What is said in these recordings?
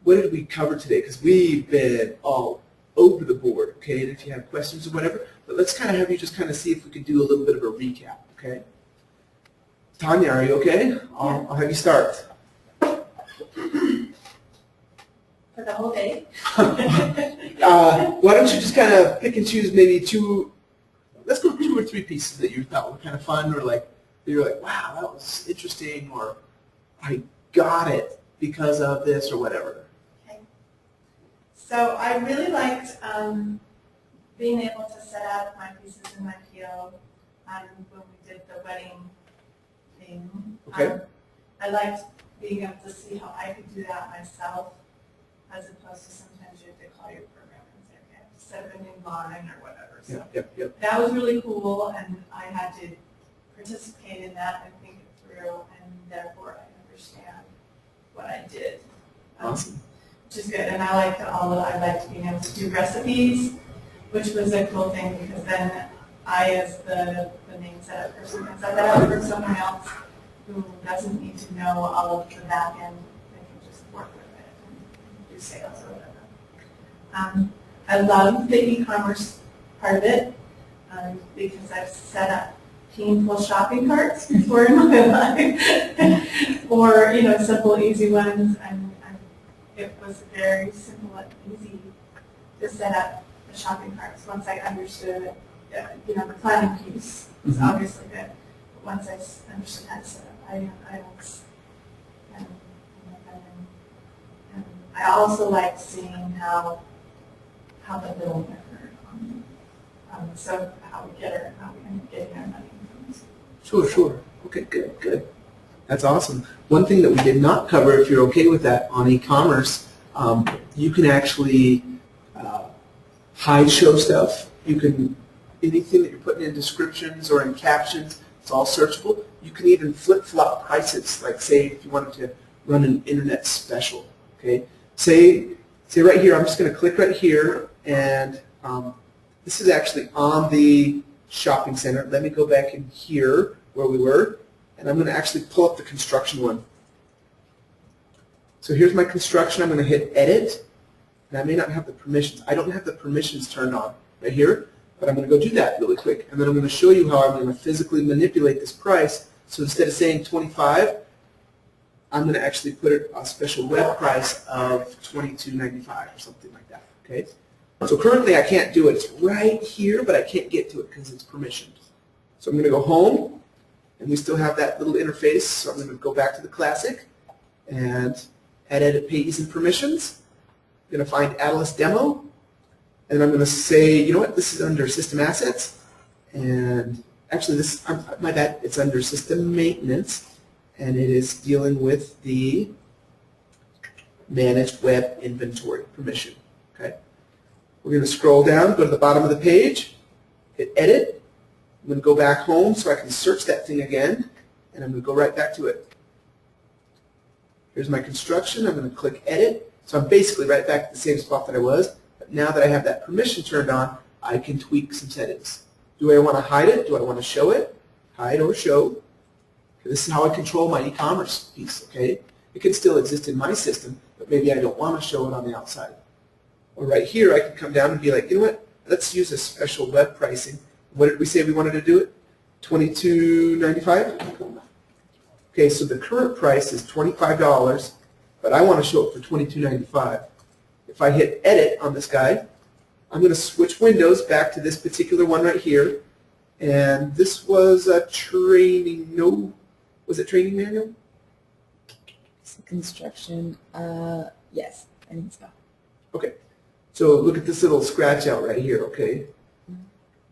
what did we cover today? Because we've been all over the board, okay? And if you have questions or whatever, but let's kind of have you just kind of see if we could do a little bit of a recap, okay? Tanya, are you okay? I'll have you start. For the whole day? Why don't you just kind of pick and choose maybe two, let's go 2 or 3 pieces that you thought were kind of fun, or like, you're like, wow, that was interesting, or I got it because of this, or whatever. Okay. So I really liked being able to set up my pieces in my PO when we did the wedding thing. Okay. I liked being able to see how I could do that myself, as opposed to sometimes you have to call your program and say, okay, I have to set up a new line or whatever. So Yep. that was really cool, and I had to participate in that and think it through, and therefore I understand what I did. Awesome. Which is good, and I liked being able to do recipes, which was a cool thing, because then I, as the name setup person, can set that up for someone else who doesn't need to know all of the back end. They can just work with it and do sales or whatever. I love the e-commerce part of it, because I've set up painful shopping carts before in my life, or simple, easy ones, and it was very simple and easy to set up the shopping carts once I understood, the planning piece was obviously good, but once I understood how to set up items, and I also liked seeing how the billing occurred, so how we get how we end up getting our money. Sure. Okay, good. That's awesome. One thing that we did not cover, if you're okay with that, on e-commerce, you can actually hide show stuff. You can, anything that you're putting in descriptions or in captions, it's all searchable. You can even flip-flop prices, like say if you wanted to run an internet special, okay? Say right here, I'm just going to click right here, and this is actually on the shopping center. Let me go back in here where we were, and I'm going to actually pull up the construction one. So here's my construction. I'm going to hit edit, and I may not have the permissions. I don't have the permissions turned on right here, but I'm going to go do that really quick, and then I'm going to show you how I'm going to physically manipulate this price. So instead of saying 25, I'm going to actually put it a special web price of $22.95 or something like that. Okay. So currently I can't do it. It's right here, but I can't get to it because it's permissioned. So I'm going to go home, and we still have that little interface. So I'm going to go back to the classic and add edit pages and permissions. I'm going to find Adilas demo, and I'm going to say, you know what, this is under system assets, and actually this, my bad, it's under system maintenance, and it is dealing with the managed web inventory permission. Okay. We're going to scroll down, go to the bottom of the page, hit edit. I'm going to go back home so I can search that thing again, and I'm going to go right back to it. Here's my construction. I'm going to click edit. So I'm basically right back at the same spot that I was, but now that I have that permission turned on, I can tweak some settings. Do I want to hide it? Do I want to show it? Hide or show. Okay, this is how I control my e-commerce piece. Okay, it can still exist in my system, but maybe I don't want to show it on the outside. Or right here, I can come down and be like, you know what? Let's use a special web pricing. What did we say we wanted to do it? $22.95? Okay, so the current price is $25, but I want to show it for $22.95. If I hit edit on this guy, I'm going to switch windows back to this particular one right here. And this was a training, no, was it training manual? Construction, yes, I think so. Okay. So look at this little scratch out right here, okay?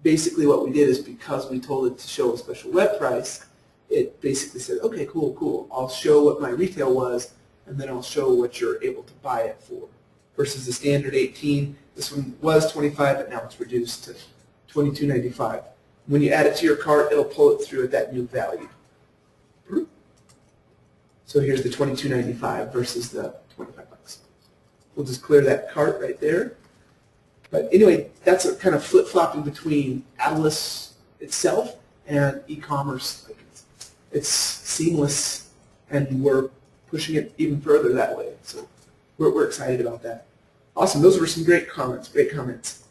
Basically what we did is because we told it to show a special web price, it basically said, okay, cool. I'll show what my retail was, and then I'll show what you're able to buy it for. Versus the standard 18, this one was 25, but now it's reduced to $22.95. When you add it to your cart, it'll pull it through at that new value. So here's the $22.95 versus the $25. We'll just clear that cart right there. But anyway, that's a kind of flip-flopping between Adilas itself and e-commerce. It's seamless, and we're pushing it even further that way. So we're excited about that. Awesome. Those were some great comments. Great comments.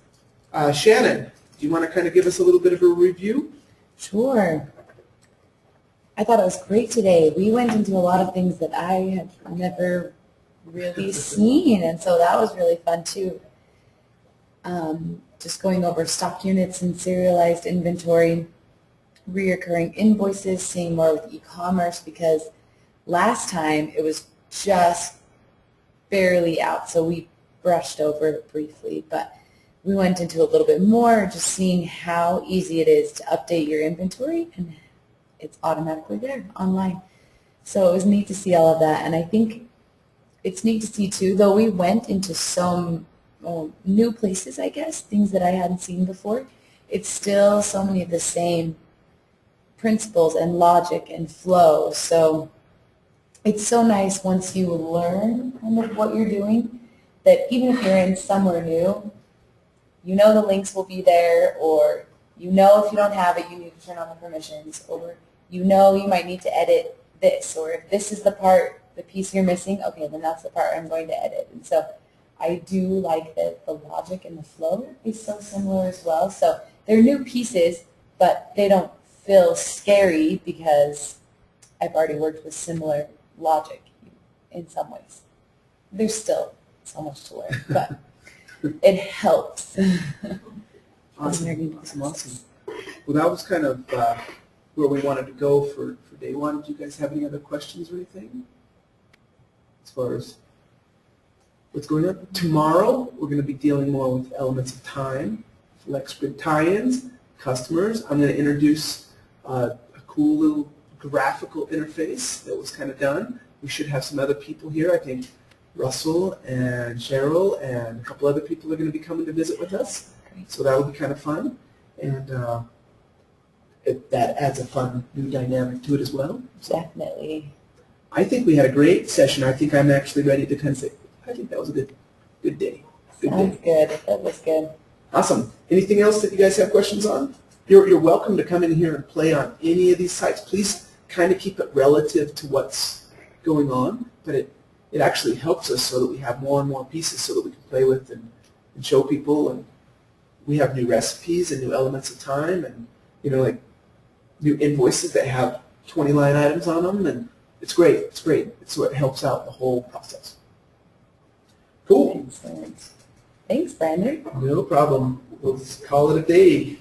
Shannon, do you want to kind of give us a little bit of a review? Sure. I thought it was great today. We went into a lot of things that I had never really seen, and so that was really fun too. Just going over stock units and serialized inventory, reoccurring invoices, seeing more with e-commerce, because last time it was just barely out, so we brushed over it briefly, but we went into a little bit more, just seeing how easy it is to update your inventory, and it's automatically there online. So it was neat to see all of that, and I think it's neat to see too, though we went into some new places, I guess, things that I hadn't seen before, it's still so many of the same principles and logic and flow. So it's so nice once you learn kind of what you're doing, that even if you're in somewhere new, you know the links will be there, or you know if you don't have it, you need to turn on the permissions, or you know you might need to edit this, or if this is the part, the piece you're missing, okay, then that's the part I'm going to edit. And so I do like that the logic and the flow is so similar as well. So they're new pieces, but they don't feel scary because I've already worked with similar logic in some ways. There's still so much to learn, but it helps. Awesome. Awesome. Well, that was kind of where we wanted to go for day one. Do you guys have any other questions or anything as far as what's going on? Tomorrow, we're going to be dealing more with elements of time, flex grid tie-ins, customers. I'm going to introduce a cool little graphical interface that was kind of done. We should have some other people here. I think Russell and Cheryl and a couple other people are going to be coming to visit with us. So that will be kind of fun. And that adds a fun new dynamic to it as well. So Definitely. I think we had a great session. I think I'm actually ready to kind of say, I think that was a good day. Sounds good. That was good. Awesome. Anything else that you guys have questions on? You're welcome to come in here and play on any of these sites. Please kind of keep it relative to what's going on, but it actually helps us so that we have more and more pieces so that we can play with and show people. And we have new recipes and new elements of time, and like new invoices that have 20 line items on them, and it's great. It's great. It's what helps out the whole process. Cool. Excellent. Thanks, Brandon. No problem. We'll call it a day.